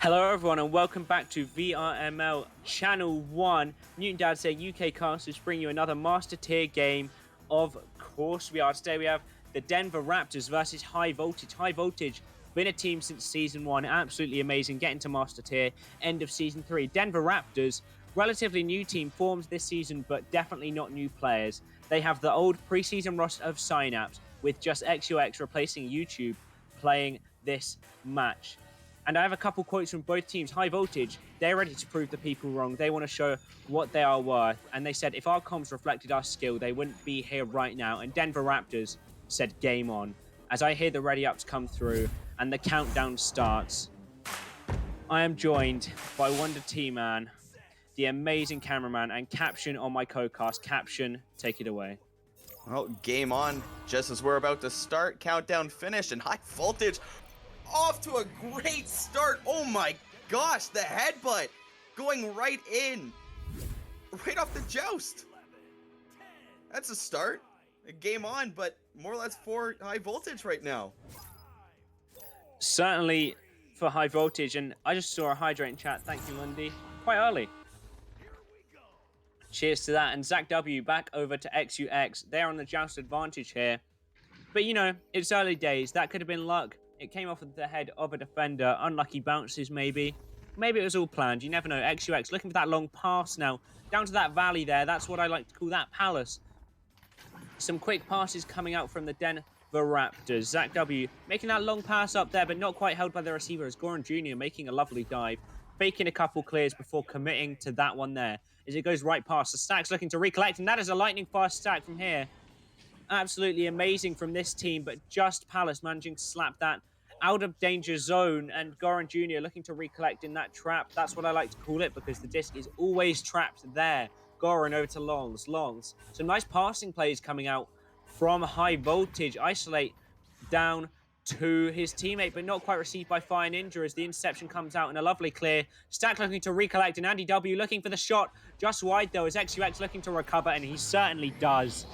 Hello everyone and welcome back to VRML Channel 1. Newton Dad say UK casters bring you another master tier game. Of course we are. Today we have the Denver Raptors versus High Voltage. High Voltage, been a team since Season 1, absolutely amazing, getting to master tier, end of Season 3. Denver Raptors, relatively new team, formed this season but definitely not new players. They have the old preseason roster of Synapse with just XUX replacing YouTube playing this match. And I have a couple quotes from both teams. High Voltage, they're ready to prove the people wrong. They want to show what they are worth. And they said if our comms reflected our skill, they wouldn't be here right now. And Denver Raptors said game on. As I hear the ready ups come through and the countdown starts, I am joined by Wonder T-Man, the amazing cameraman, and Caption on my co-cast. Caption, take it away. Well, game on. Just as we're about to start, countdown finished, and High Voltage off to a great start. Oh my gosh, the headbutt going right in, right off the joust. That's a start. A game on, but more or less for High Voltage right now. Certainly for High Voltage, and I just saw a hydrate in chat. Thank you, Lundy. Quite early. Cheers to that. And Zach W back over to XUX. They're on the joust advantage here. But you know, it's early days. That could have been luck. It came off of the head of a defender. Unlucky bounces, maybe. Maybe it was all planned. You never know. XUX looking for that long pass now. Down to that valley there. That's what I like to call that palace. Some quick passes coming out from the Denver Raptors. Zach W making that long pass up there, but not quite held by the receiver. As Goran Jr. making a lovely dive. Faking a couple clears before committing to that one there. As it goes right past. The stack's looking to recollect, and that is a lightning fast stack from here. Absolutely amazing from this team, but just Palace managing to slap that out of danger zone, and Goran Jr. looking to recollect in that trap. That's what I like to call it, because the disc is always trapped there. Goran over to Longs. Some nice passing plays coming out from High Voltage. Isolate down to his teammate, but not quite received by Fire Ninja as the interception comes out in a lovely clear. Stack looking to recollect, and Andy W looking for the shot. Just wide though, as XUX looking to recover, and he certainly does.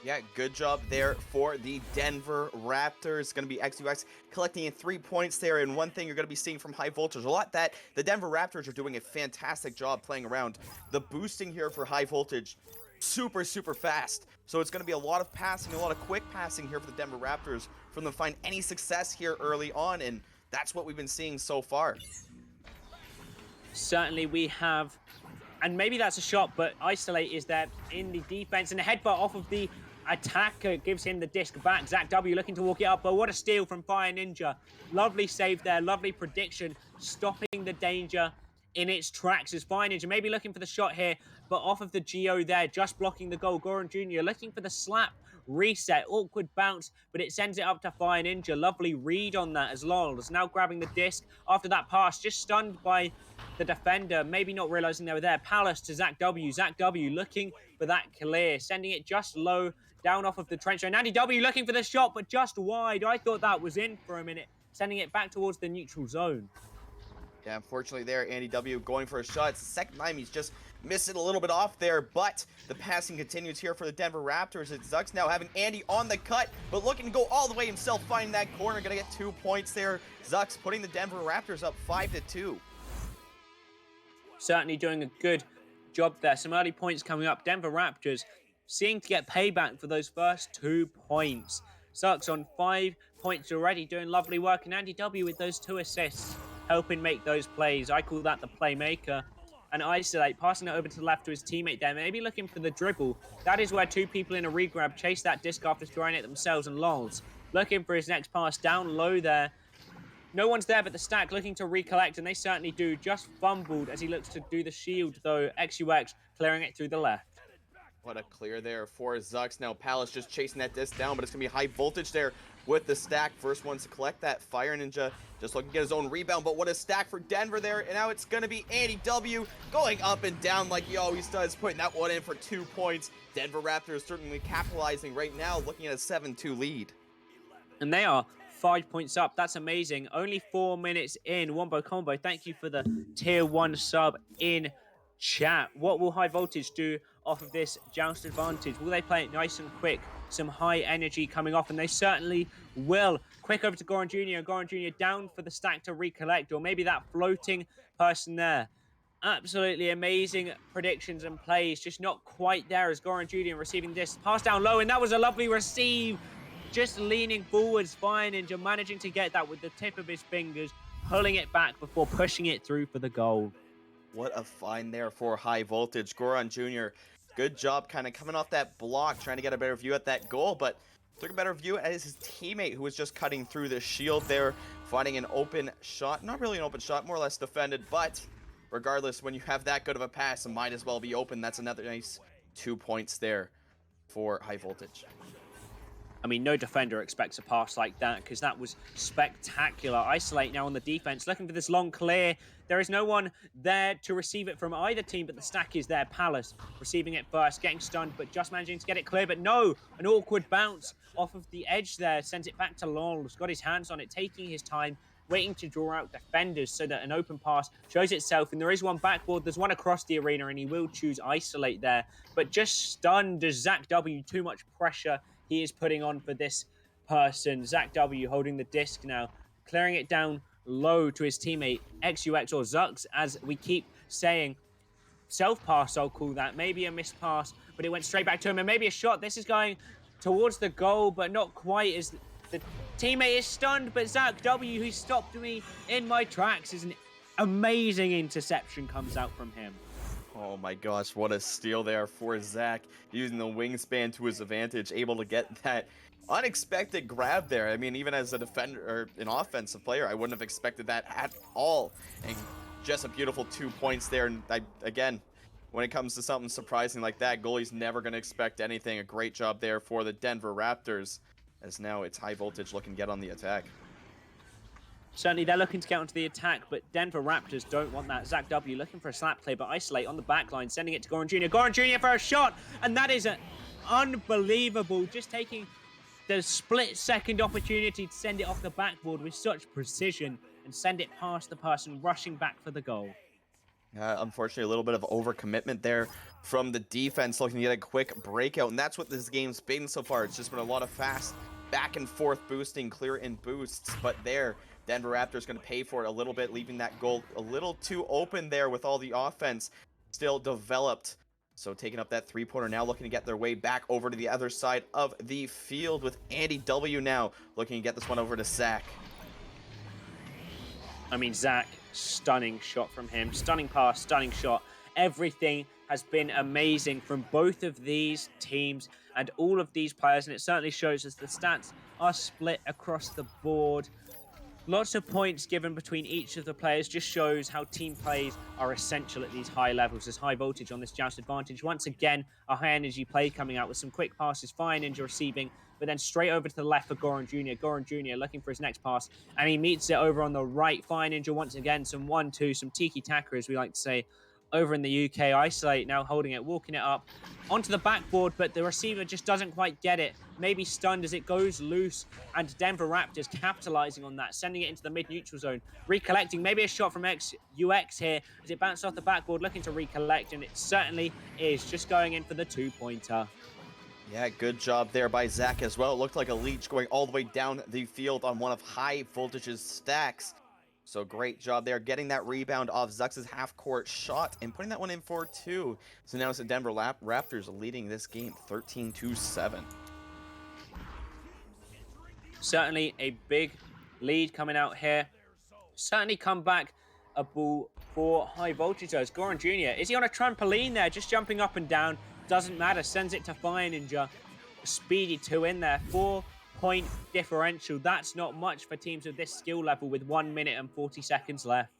Yeah, good job there for the Denver Raptors. Going to be XUX collecting in 3 points there. And one thing you're going to be seeing from High Voltage a lot, that the Denver Raptors are doing a fantastic job playing around. The boosting here for High Voltage, super fast. So it's going to be a lot of passing, a lot of quick passing here for the Denver Raptors for them to find any success here early on. And that's what we've been seeing so far. Certainly we have, and maybe that's a shot, but Isolate is there in the defense, and a headbutt off of the attacker gives him the disc back. Zach W looking to walk it up, but what a steal from Fire Ninja. Lovely save there, lovely prediction, stopping the danger in its tracks as Fire Ninja maybe looking for the shot here, but off of the Geo there, just blocking the goal. Goran Jr. looking for the slap, reset, awkward bounce, but it sends it up to Fire Ninja. Lovely read on that as Lols now grabbing the disc after that pass, just stunned by the defender, maybe not realizing they were there. Palace to Zach W. Zach W looking for that clear, sending it just low down off of the trench. And Andy W looking for the shot, but just wide. I thought that was in for a minute, sending it back towards the neutral zone. Yeah, unfortunately there, Andy W going for a shot. It's the second time he's just missed it a little bit off there, but the passing continues here for the Denver Raptors. It's Zux now having Andy on the cut, but looking to go all the way himself, finding that corner. Gonna get 2 points there. Zux putting the Denver Raptors up 5-2. Certainly doing a good job there. Some early points coming up. Denver Raptors seeing to get payback for those first 2 points. Sucks on 5 points already, doing lovely work. And Andy W with those 2 assists, helping make those plays. I call that the playmaker. And Isolate, passing it over to the left to his teammate there, maybe looking for the dribble. That is where 2 people in a regrab chase that disc after throwing it themselves, and Lols looking for his next pass down low there. No one's there but the stack looking to recollect, and they certainly do. Just fumbled as he looks to do the shield, though. XUX clearing it through the left. What a clear there for Zux. Now Palace just chasing that disc down, but it's going to be High Voltage there with the stack. First ones to collect that. Fire Ninja just looking to get his own rebound, but what a stack for Denver there. And now it's going to be Andy W going up and down like he always does, putting that one in for 2 points. Denver Raptors certainly capitalizing right now, looking at a 7-2 lead. And they are 5 points up. That's amazing. Only 4 minutes in. Wombo Combo, thank you for the tier 1 sub in chat. What will High Voltage do off of this Joust advantage? Will they play it nice and quick? Some high energy coming off, and they certainly will. Quick over to Goran Jr. Goran Jr. down for the stack to recollect, or maybe that floating person there. Absolutely amazing predictions and plays, just not quite there as Goran Jr. receiving this pass down low, and that was a lovely receive. Just leaning forwards, Fire Ninja managing to get that with the tip of his fingers, pulling it back before pushing it through for the goal. What a find there for High Voltage. Goran Jr., good job kind of coming off that block, trying to get a better view at that goal, but took a better view as his teammate who was just cutting through the shield there, finding an open shot. Not really an open shot, more or less defended, but regardless, when you have that good of a pass, it might as well be open. That's another nice 2 points there for High Voltage. I mean, no defender expects a pass like that because that was spectacular. Isolate now on the defense, looking for this long clear. There is no one there to receive it from either team, but the stack is there. Palace receiving it first, getting stunned, but just managing to get it clear. But no, an awkward bounce off of the edge there. Sends it back to Lol's, got his hands on it, taking his time, waiting to draw out defenders so that an open pass shows itself. And there is one backboard, there's one across the arena, and he will choose Isolate there. But just stunned as Zach W, too much pressure he is putting on for this person. Zach W holding the disc now, clearing it down low to his teammate, XUX, or Zux, as we keep saying. Self-pass, I'll call that. Maybe a missed pass, but it went straight back to him, and maybe a shot. This is going towards the goal, but not quite, as the teammate is stunned, but Zach W, who stopped me in my tracks, is an amazing interception comes out from him. Oh my gosh, what a steal there for Zach, using the wingspan to his advantage, able to get that unexpected grab there. I mean, even as a defender or an offensive player, I wouldn't have expected that at all. And just a beautiful 2 points there. And again, when it comes to something surprising like that, goalie's never going to expect anything. A great job there for the Denver Raptors, as now it's High Voltage looking to get on the attack. Certainly, they're looking to get onto the attack, but Denver Raptors don't want that. Zach W looking for a slap play, but Isolate on the back line, sending it to Goran Jr. Goran Jr. for a shot, and that is unbelievable. Just taking the split-second opportunity to send it off the backboard with such precision and send it past the person rushing back for the goal. Unfortunately, a little bit of overcommitment there from the defense, looking to get a quick breakout, and that's what this game's been so far. It's just been a lot of fast back-and-forth boosting, clear in boosts, but there, Denver Raptors going to pay for it a little bit, leaving that goal a little too open there with all the offense still developed. So taking up that three-pointer now, looking to get their way back over to the other side of the field with Andy W now looking to get this one over to Zach. I mean, Zach, stunning shot from him. Stunning pass, stunning shot. Everything has been amazing from both of these teams and all of these players, and it certainly shows as the stats are split across the board. Lots of points given between each of the players just shows how team plays are essential at these high levels. There's High Voltage on this Joust advantage. Once again, a high energy play coming out with some quick passes. Fire Ninja receiving, but then straight over to the left for Goran Jr. Goran Jr. looking for his next pass, and he meets it over on the right. Fire Ninja once again, some 1-2, some tiki-taka, as we like to say, over in the UK. Isolate now holding it, walking it up onto the backboard, but the receiver just doesn't quite get it. Maybe stunned as it goes loose, and Denver Raptors capitalizing on that, sending it into the mid-neutral zone. Recollecting, maybe a shot from XUX here as it bounced off the backboard, looking to recollect, and it certainly is just going in for the two-pointer. Yeah, good job there by Zach as well. It looked like a leech going all the way down the field on one of High Voltage's stacks. So great job there, getting that rebound off Zux's half-court shot and putting that one in for two. So now it's the Denver Raptors leading this game 13-7. Certainly a big lead coming out here. Certainly come back a ball for High Voltage. Goran Jr., is he on a trampoline there, just jumping up and down? Doesn't matter, sends it to Fire Ninja. Speedy 2 in there, 4-point differential. That's not much for teams of this skill level with 1 minute and 40 seconds left.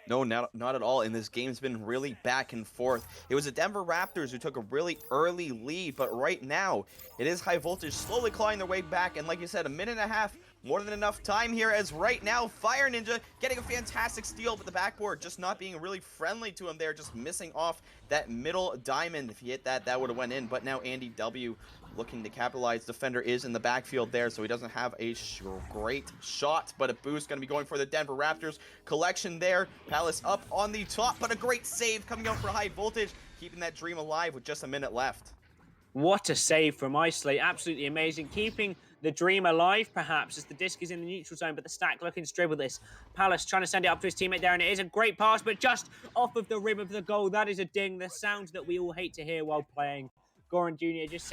No, not at all. And this game's been really back and forth. It was the Denver Raptors who took a really early lead, but right now, it is High Voltage slowly clawing their way back. And like you said, 1.5 minutes more than enough time here, as right now Fire Ninja getting a fantastic steal, but the backboard just not being really friendly to him there, just missing off that middle diamond. If he hit that, that would have went in, but now Andy W looking to capitalize. Defender is in the backfield there, so he doesn't have a great shot, but a boost going to be going for the Denver Raptors. Collection there, Palace up on the top, but a great save coming out for High Voltage, keeping that dream alive with just a minute left. What a save from Isolate. Absolutely amazing. Keeping the dream alive, perhaps, as the disc is in the neutral zone, but the stack looking to dribble this. Palace trying to send it up to his teammate there, and it is a great pass, but just off of the rim of the goal. That is a ding. The sound that we all hate to hear while playing. Goran Jr. just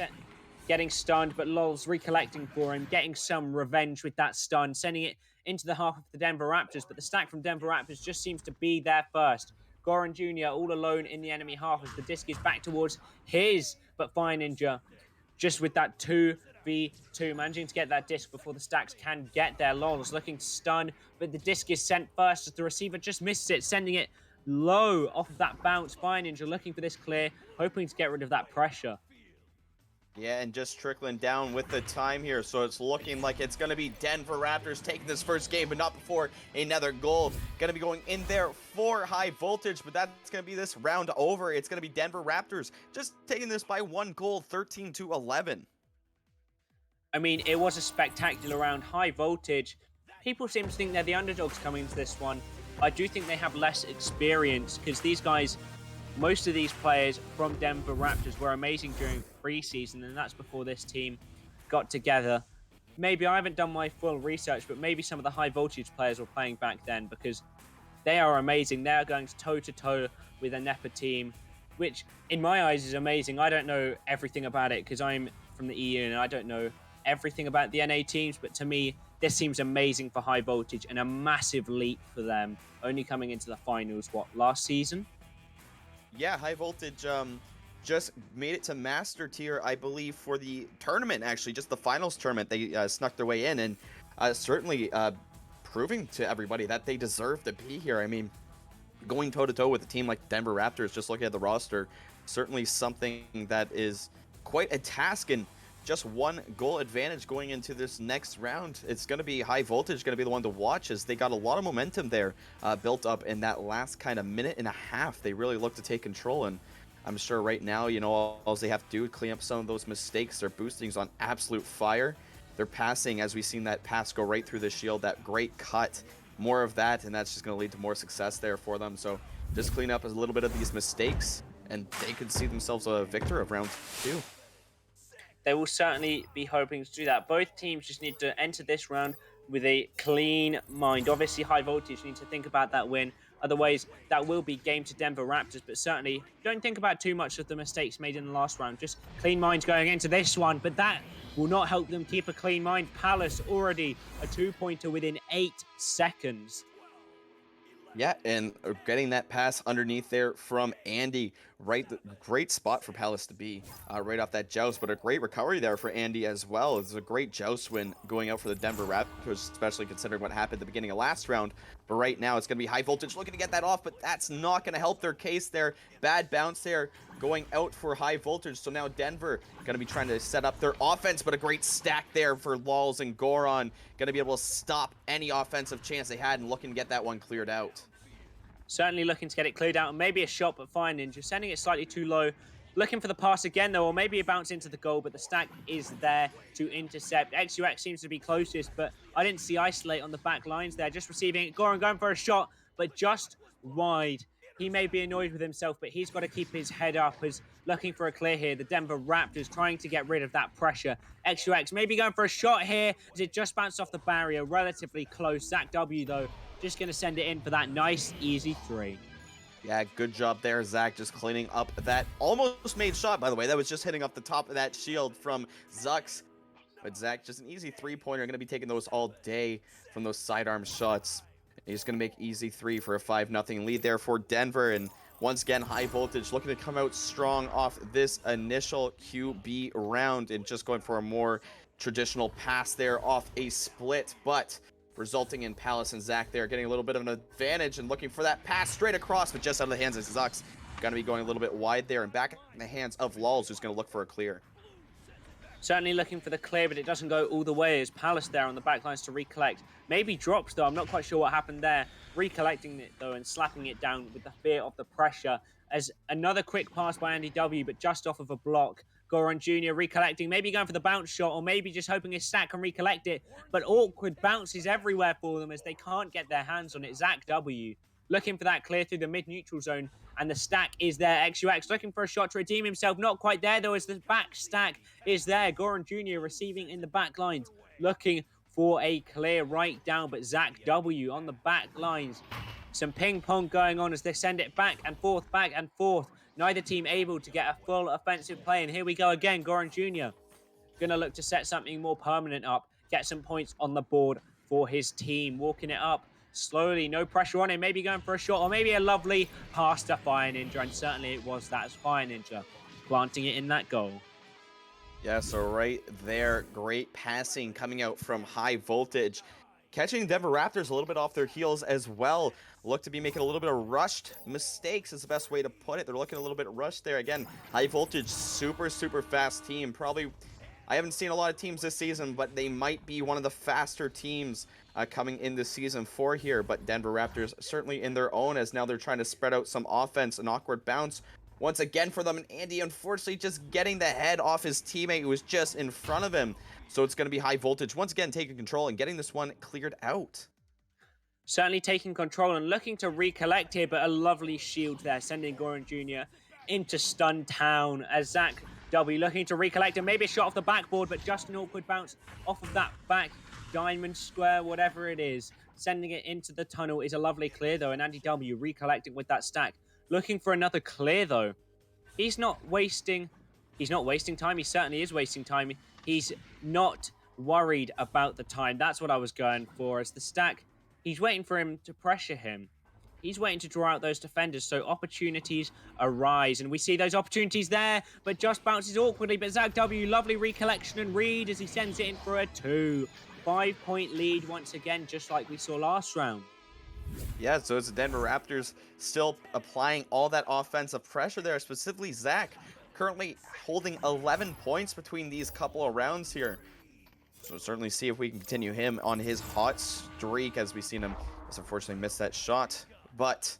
getting stunned, but Lol's recollecting for him, getting some revenge with that stun, sending it into the half of the Denver Raptors, but the stack from Denver Raptors just seems to be there first. Goran Jr. all alone in the enemy half as the disc is back towards his, but Fire Ninja just with that 2v2, managing to get that disc before the stacks can get there. Lol's looking to stun, but the disc is sent first as the receiver just misses it, sending it low off of that bounce. Fire Ninja looking for this clear, hoping to get rid of that pressure. Yeah, and just trickling down with the time here, so it's looking like it's going to be Denver Raptors taking this first game, but not before another goal. Going to be going in there for High Voltage, but that's going to be this round over. It's going to be Denver Raptors just taking this by 1 goal, 13-11. I mean, it was a spectacular round. High Voltage, people seem to think they're the underdogs coming into this one. I do think they have less experience because these guys, most of these players from Denver Raptors were amazing during preseason, and that's before this team got together. Maybe I haven't done my full research, but maybe some of the High Voltage players were playing back then because they are amazing. They are going toe-to-toe with a NEPA team, which in my eyes is amazing. I don't know everything about it because I'm from the EU and I don't know everything about the NA teams, but to me, this seems amazing for High Voltage and a massive leap for them, only coming into the finals, last season? Yeah, High Voltage just made it to Master Tier, I believe, for the tournament, actually, just the finals tournament. They snuck their way in, and certainly proving to everybody that they deserve to be here. I mean, going toe-to-toe with a team like Denver Raptors, just looking at the roster, certainly something that is quite a task, and just 1 goal advantage going into this next round. It's going to be High Voltage, going to be the one to watch, as they got a lot of momentum there built up in that last kind of minute and a half. They really look to take control, and I'm sure right now, you know, all they have to do is clean up some of those mistakes. Their boosting's on absolute fire. They're passing, as we've seen that pass go right through the shield, that great cut, more of that, and that's just going to lead to more success there for them. So just clean up a little bit of these mistakes, and they could see themselves a victor of round 2. They will certainly be hoping to do that. Both teams just need to enter this round with a clean mind. Obviously, High Voltage need to think about that win. Otherwise, that will be game to Denver Raptors. But certainly, don't think about too much of the mistakes made in the last round. Just clean minds going into this one. But that will not help them keep a clean mind. Palace already a 2-pointer within 8 seconds. Yeah, and getting that pass underneath there from Andy, great spot for Palace to be right off that joust, but a great recovery there for Andy as well. It's a great joust win going out for the Denver Raptors, especially considering what happened at the beginning of last round. But right now, it's going to be High Voltage looking to get that off, but that's not going to help their case there. Bad bounce there going out for High Voltage. So now Denver going to be trying to set up their offense, but a great stack there for Lols and Goran. Going to be able to stop any offensive chance they had and looking to get that one cleared out. Certainly looking to get it cleared out, and maybe a shot, but Fire Ninja sending it slightly too low. Looking for the pass again, though, or maybe a bounce into the goal, but the stack is there to intercept. XUX seems to be closest, but I didn't see Isolate on the back lines there. Just receiving it. Goran going for a shot, but just wide. He may be annoyed with himself, but he's got to keep his head up as looking for a clear here. The Denver Raptors trying to get rid of that pressure. XUX maybe going for a shot here as it just bounced off the barrier. Relatively close. Zach W, though, just going to send it in for that nice, easy 3. Yeah, good job there, Zach, just cleaning up that almost made shot, by the way. That was just hitting off the top of that shield from Zux. But Zach, just an easy 3-pointer. Going to be taking those all day from those sidearm shots. He's going to make easy 3 for a 5-0 lead there for Denver. And once again, High Voltage looking to come out strong off this initial QB round and just going for a more traditional pass there off a split. But resulting in Palace and Zach there getting a little bit of an advantage and looking for that pass straight across, but just out of the hands of Zux. Going to be going a little bit wide there and back in the hands of Lols, who's going to look for a clear. Certainly looking for the clear, but it doesn't go all the way as Palace there on the back lines to recollect. Maybe drops, though. I'm not quite sure what happened there. Recollecting it, though, and slapping it down with the fear of the pressure. As another quick pass by Andy W, but just off of a block. Goran Jr. recollecting, maybe going for the bounce shot, or maybe just hoping his stack can recollect it. But awkward bounces everywhere for them as they can't get their hands on it. Zach W looking for that clear through the mid-neutral zone, and the stack is there. XUX looking for a shot to redeem himself. Not quite there, though, as the back stack is there. Goran Jr. receiving in the back lines, looking for a clear right down, but Zach W on the back lines. Some ping pong going on as they send it back and forth, back and forth. Neither team able to get a full offensive play, and here we go again. Goran Jr. going to look to set something more permanent up, get some points on the board for his team. Walking it up slowly, no pressure on him, maybe going for a shot, or maybe a lovely pass to Fire Ninja, and certainly it was that as Fire Ninja planting it in that goal. Yeah, so right there, great passing coming out from High Voltage. Catching Denver Raptors a little bit off their heels as well. Look to be making a little bit of rushed mistakes is the best way to put it. They're looking a little bit rushed there. Again, High Voltage, super fast team. Probably, I haven't seen a lot of teams this season, but they might be one of the faster teams coming into season 4 here. But Denver Raptors certainly in their own, as now they're trying to spread out some offense. An awkward bounce once again for them, and Andy unfortunately just getting the head off his teammate who was just in front of him. So it's going to be High Voltage once again taking control and getting this one cleared out. Certainly taking control and looking to recollect here, but a lovely shield there, sending Goran Jr. into stun town as Zach W looking to recollect, and maybe a shot off the backboard, but just an awkward bounce off of that back diamond square, whatever it is. Sending it into the tunnel is a lovely clear, though, and Andy W recollecting with that stack. Looking for another clear, though. He's not wasting time. He certainly is wasting time. He's not worried about the time. That's what I was going for. As the stack, he's waiting for him to pressure him. He's waiting to draw out those defenders, so opportunities arise. And we see those opportunities there, but just bounces awkwardly. But Zach W, lovely recollection and read as he sends it in for a 2. 5-point lead once again, just like we saw last round. Yeah, so it's the Denver Raptors still applying all that offensive pressure there, specifically Zach, currently holding 11 points between these couple of rounds here. So certainly see if we can continue him on his hot streak, as we've seen him just unfortunately miss that shot. But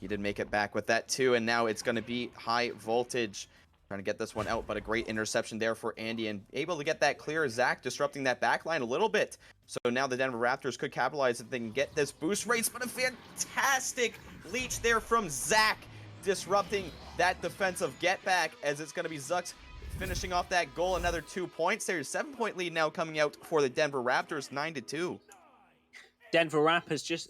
he did make it back with that too, and now it's going to be High Voltage trying to get this one out, but a great interception there for Andy, and able to get that clear. Zach disrupting that back line a little bit. So now the Denver Raptors could capitalize if they can get this boost race, but a fantastic leech there from Zach, disrupting that defensive get back, as it's going to be Zux finishing off that goal. Another 2 points. There's 7-point lead now coming out for the Denver Raptors, 9-2. Denver Raptors just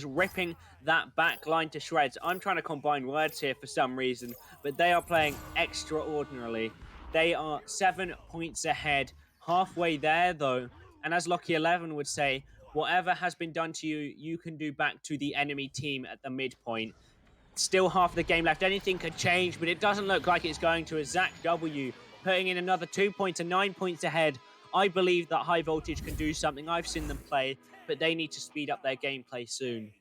ripping that back line to shreds. I'm trying to combine words here for some reason, but they are playing extraordinarily. They are 7 points ahead, halfway there though, and as Lucky11 would say, whatever has been done to you, you can do back to the enemy team at the midpoint. Still half the game left. Anything could change, but it doesn't look like it's going to, as Zach W putting in another 2 points and 9 points ahead. I believe that High Voltage can do something. I've seen them play, but they need to speed up their gameplay soon.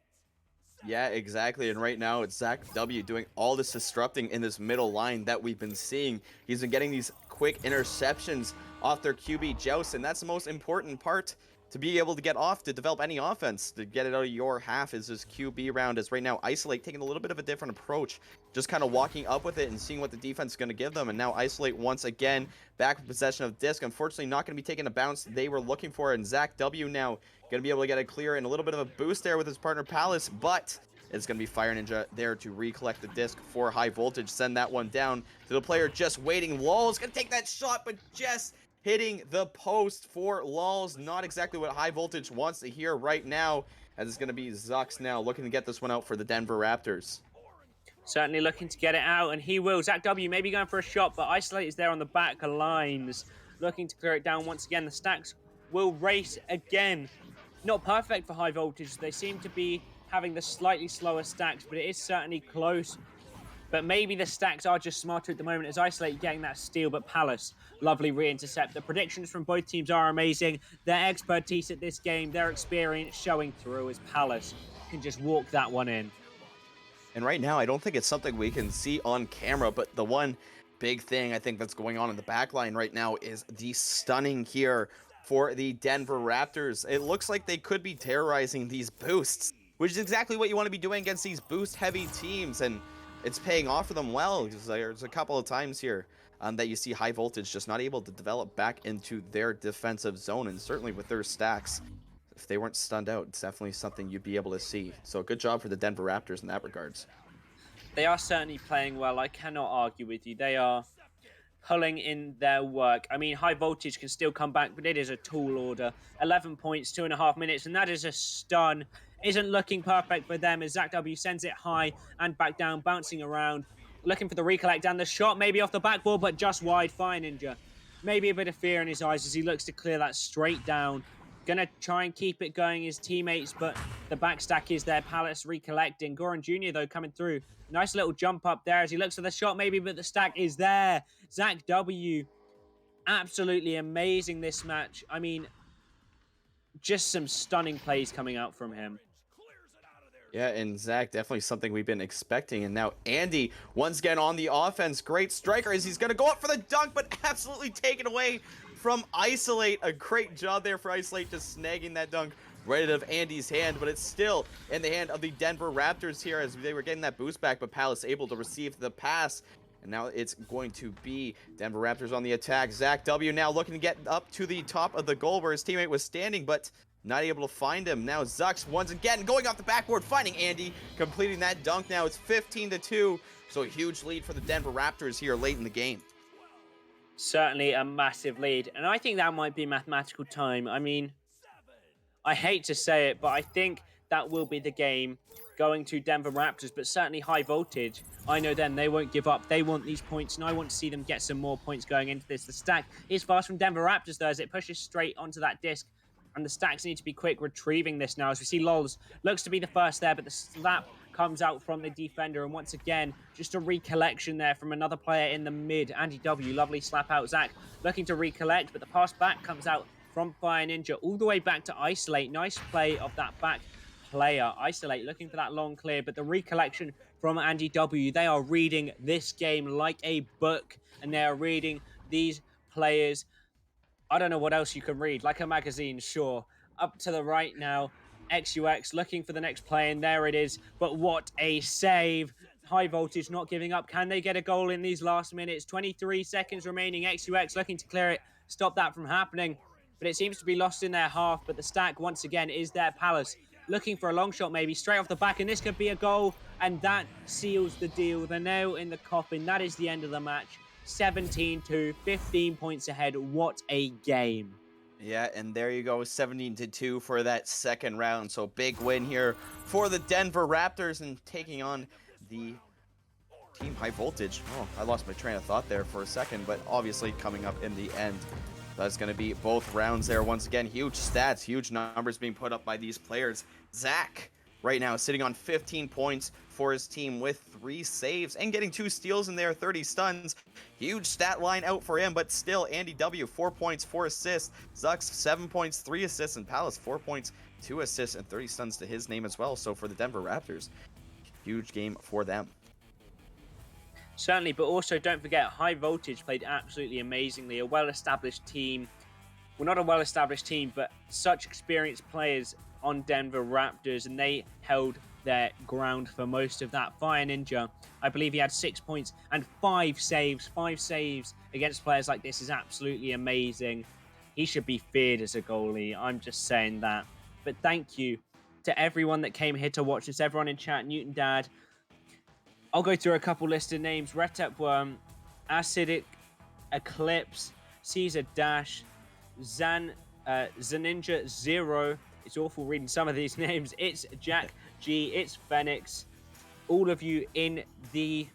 Yeah, exactly. And right now it's Zach W doing all this disrupting in this middle line that we've been seeing. He's been getting these quick interceptions off their QB joust, and that's the most important part to be able to get off, to develop any offense, to get it out of your half, is this QB round. As right now Isolate taking a little bit of a different approach, just kind of walking up with it and seeing what the defense is going to give them. And now Isolate once again back with possession of disc, unfortunately not going to be taking a bounce they were looking for, and Zach W now going to be able to get a clear and a little bit of a boost there with his partner Palace, but it's going to be Fire Ninja there to recollect the disc for High Voltage, send that one down to the player just waiting. Lol's going to take that shot, but just hitting the post for Lol's. Not exactly what High Voltage wants to hear right now, as it's going to be Zux now looking to get this one out for the Denver Raptors. Certainly looking to get it out, and he will. Zach W maybe going for a shot, but Isolate is there on the back lines, looking to clear it down once again. The stacks will race again. Not perfect for High Voltage. They seem to be having the slightly slower stacks, but it is certainly close. But maybe the stacks are just smarter at the moment, as Isolate getting that steal, but Palace, lovely re-intercept. The predictions from both teams are amazing. Their expertise at this game, their experience showing through, as Palace can just walk that one in. And right now, I don't think it's something we can see on camera, but the one big thing I think that's going on in the back line right now is the stunning here for the Denver Raptors. It looks like they could be terrorizing these boosts, which is exactly what you want to be doing against these boost-heavy teams, and it's paying off for them well. There's a couple of times here that you see High Voltage just not able to develop back into their defensive zone, and certainly with their stacks, if they weren't stunned out, it's definitely something you'd be able to see. So good job for the Denver Raptors in that regards. They are certainly playing well. I cannot argue with you. They are pulling in their work. I mean, High Voltage can still come back, but it is a tall order. 11 points, 2.5 minutes, and that is a stun. Isn't looking perfect for them as Zach W sends it high and back down, bouncing around, looking for the recollect and the shot, maybe off the backboard, but just wide. Fire Ninja. Maybe a bit of fear in his eyes as he looks to clear that straight down. Gonna try and keep it going, his teammates, but the backstack is there. Palace recollecting. Goran Jr., though, coming through. Nice little jump up there as he looks for the shot, maybe, but the stack is there. Zach W, absolutely amazing this match. I mean, just some stunning plays coming out from him. Yeah, and Zach, definitely something we've been expecting. And now Andy, once again on the offense, great striker as he's going to go up for the dunk, but absolutely taken away from Isolate. A great job there for Isolate, just snagging that dunk right out of Andy's hand, but it's still in the hand of the Denver Raptors here as they were getting that boost back, but Palace able to receive the pass. And now it's going to be Denver Raptors on the attack. Zach W now looking to get up to the top of the goal where his teammate was standing, but not able to find him. Now Zux once again going off the backboard, finding Andy, completing that dunk. Now it's 15-2, so a huge lead for the Denver Raptors here late in the game. Certainly a massive lead, and I think that might be mathematical time. I mean, I hate to say it, but I think that will be the game going to Denver Raptors, but certainly High Voltage. I know them, they won't give up. They want these points, and I want to see them get some more points going into this. The stack is fast from Denver Raptors, though, as it pushes straight onto that disc, and the stacks need to be quick retrieving this now. As we see Lols looks to be the first there, but the slap comes out from the defender, and once again, just a recollection there from another player in the mid. Andy W, lovely slap out. Zach looking to recollect, but the pass back comes out from Fire Ninja all the way back to Isolate. Nice play of that back player. Isolate looking for that long clear, but the recollection from Andy W. They are reading this game like a book, and they are reading these players. I don't know what else you can read, like a magazine, sure. Up to the right now, XUX looking for the next play, and there it is. But what a save. High Voltage not giving up. Can they get a goal in these last minutes? 23 seconds remaining. XUX looking to clear it, stop that from happening. But it seems to be lost in their half. But the stack, once again, is their Palace. Looking for a long shot, maybe, straight off the back. And this could be a goal. And that seals the deal. The nail in the coffin. That is the end of the match. 17-2, 15 points ahead. What a game. Yeah, and there you go, 17-2 for that second round. So big win here for the Denver Raptors and taking on the Team High Voltage. Oh, I lost my train of thought there for a second, but obviously coming up in the end. That's going to be both rounds there. Once again, huge stats, huge numbers being put up by these players. Zach, right now, sitting on 15 points for his team with 3 saves and getting 2 steals in there, 30 stuns. Huge stat line out for him, but still, Andy W, 4 points, 4 assists. Zux, 7 points, 3 assists, and Palace, 4 points, 2 assists, and 30 stuns to his name as well. So for the Denver Raptors, huge game for them. Certainly, but also don't forget, High Voltage played absolutely amazingly. A well-established team. Well, not a well-established team, but such experienced players on Denver Raptors, and they held their ground for most of that. Fire Ninja, I believe he had 6 points and 5 saves. 5 saves against players like this is absolutely amazing. He should be feared as a goalie. I'm just saying that. But thank you to everyone that came here to watch this. Everyone in chat, Newton Dad. I'll go through a couple listed names. Retep Worm, Acidic, Eclipse, Caesar Dash, Zaninja Zero. It's awful reading some of these names. It's Jack G, it's Phoenix. All of you in the...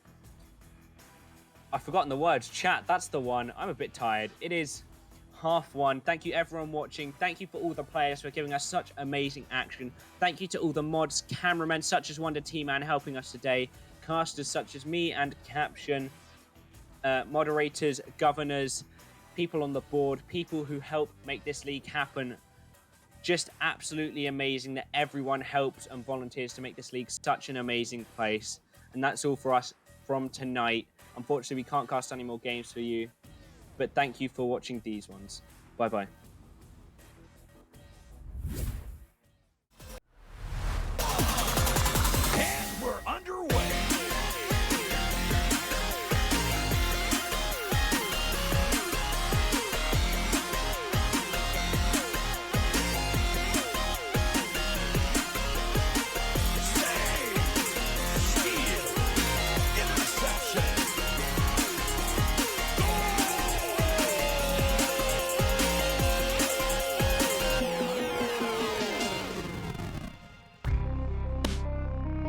I've forgotten the words. Chat, that's the one. I'm a bit tired. It is 1:30. Thank you everyone watching. Thank you for all the players for giving us such amazing action. Thank you to all the mods, cameramen such as Wonder T-Man helping us today, casters such as me and Caption, moderators, governors, people on the board, people who help make this league happen. Just absolutely amazing that everyone helps and volunteers to make this league such an amazing place. And that's all for us from tonight. Unfortunately, we can't cast any more games for you, but thank you for watching these ones. Bye-bye. And we're underway.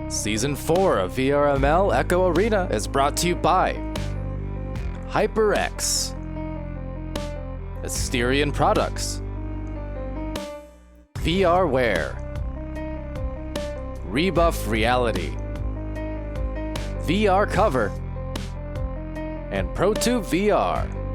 Season 4 of VRML Echo Arena is brought to you by HyperX, Asterion Products, VRware, Rebuff Reality, VR Cover, and ProTube VR.